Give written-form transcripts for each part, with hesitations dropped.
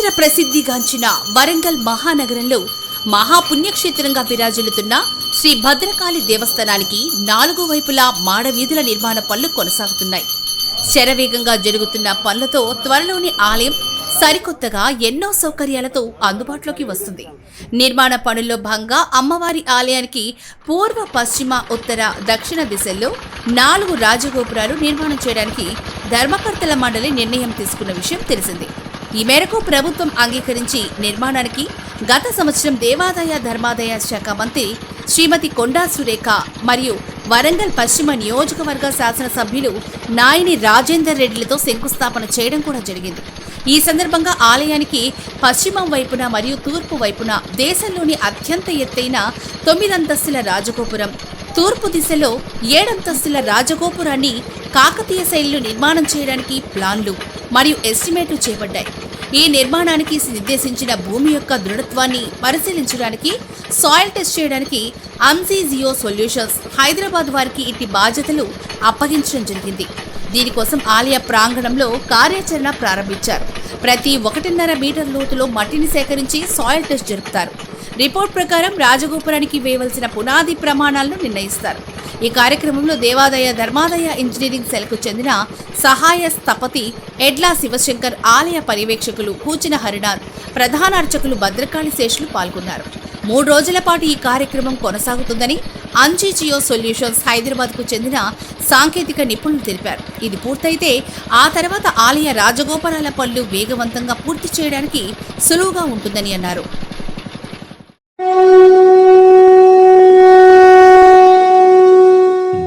చరిత్ర ప్రసిద్ధిగాంచిన వరంగల్ మహానగరంలో మహాపుణ్యక్షేత్రంగా విరాజిల్లుతున్న శ్రీ భద్రకాళి దేవస్థానానికి 4 వైపులా మాడవీధుల నిర్మాణ పనులు కొనసాగుతున్నాయి. శరవేగంగా జరుగుతున్న పనులతో త్వరలోని ఆలయం సరికొత్తగా ఎన్నో సౌకర్యాలతో అందుబాటులోకి వస్తుంది. నిర్మాణ పనుల్లో భాగంగా అమ్మవారి ఆలయానికి పూర్వ, పశ్చిమ, ఉత్తర, దక్షిణ దిశల్లో 4 రాజగోపురాలు నిర్మాణం చేయడానికి ధర్మకర్తల మండలి నిర్ణయం తీసుకున్న విషయం తెలిసిందే. ఈ మేరకు ప్రభుత్వం అంగీకరించి నిర్మాణానికి గత సంవత్సరం దేవాదాయ ధర్మాదాయ శాఖ మంత్రి శ్రీమతి కొండా సురేఖ మరియు వరంగల్ పశ్చిమ నియోజకవర్గ శాసనసభ్యులు నాయని రాజేందర్ రెడ్డిలతో శంకుస్థాపన చేయడం కూడా జరిగింది. ఈ సందర్భంగా ఆలయానికి పశ్చిమం వైపున మరియు తూర్పు వైపున దేశంలోని అత్యంత ఎత్తైన 9 అంతస్తుల రాజగోపురం, తూర్పు దిశలో 7 అంతస్తుల రాజగోపురాన్ని కాకతీయ శైలిలో నిర్మాణం చేయడానికి ప్లాన్లు మరియు ఎస్టిమేట్లు చేపట్టాయి. ఈ నిర్మాణానికి నిర్దేశించిన భూమి యొక్క దృఢత్వాన్ని పరిశీలించడానికి, సాయిల్ టెస్ట్ చేయడానికి అంజీ జియో సొల్యూషన్స్ హైదరాబాద్ వారికి ఇట్టి బాధ్యతలు అప్పగించడం జరిగింది. దీనికోసం ఆలయ ప్రాంగణంలో కార్యాచరణ ప్రారంభించారు. ప్రతి 1.5 మీటర్ లోతులో మట్టిని సేకరించి సాయిల్ టెస్ట్ జరుపుతారు. రిపోర్ట్ ప్రకారం రాజగోపురానికి వేయవలసిన పునాది ప్రమాణాలను నిర్ణయిస్తారు. ఈ కార్యక్రమంలో దేవాదాయ ధర్మాదాయ ఇంజనీరింగ్ సెల్కు చెందిన సహాయ స్థపతి ఎడ్లా శివశంకర్, ఆలయ పర్యవేక్షకులు కూచిన హరినాథ్, ప్రధాన అర్చకులు భద్రకాళి శేషులు పాల్గొన్నారు. 3 రోజుల పాటు ఈ కార్యక్రమం కొనసాగుతుందని అంజీ జియో సొల్యూషన్స్ హైదరాబాద్కు చెందిన సాంకేతిక నిపుణులు తెలిపారు. ఇది పూర్తయితే ఆ తర్వాత ఆలయ రాజగోపురాల పనులు వేగవంతంగా పూర్తి చేయడానికి సులువుగా ఉంటుందని అన్నారు.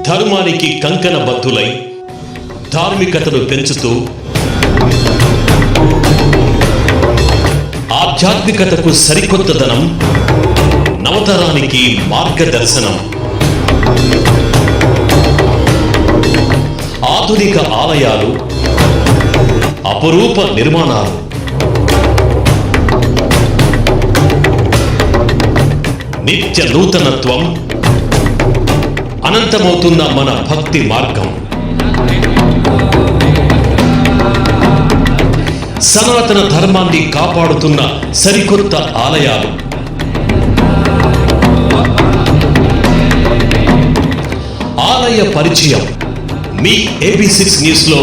ధర్మానికి కంకణబద్ధులై ధార్మికతను పెంచుతూ ఆధ్యాత్మికతకు సరికొత్తదనం, నవతరానికి మార్గదర్శనం. ఆధునిక ఆలయాలు, అపురూప నిర్మాణాలు, నిత్య నూతనత్వం, అనంతమవుతున్న మన భక్తి మార్గం. సనాతన ధర్మాన్ని కాపాడుతున్న సరికొత్త ఆలయాలు. ఆలయ పరిచయం మీ AB6 న్యూస్లో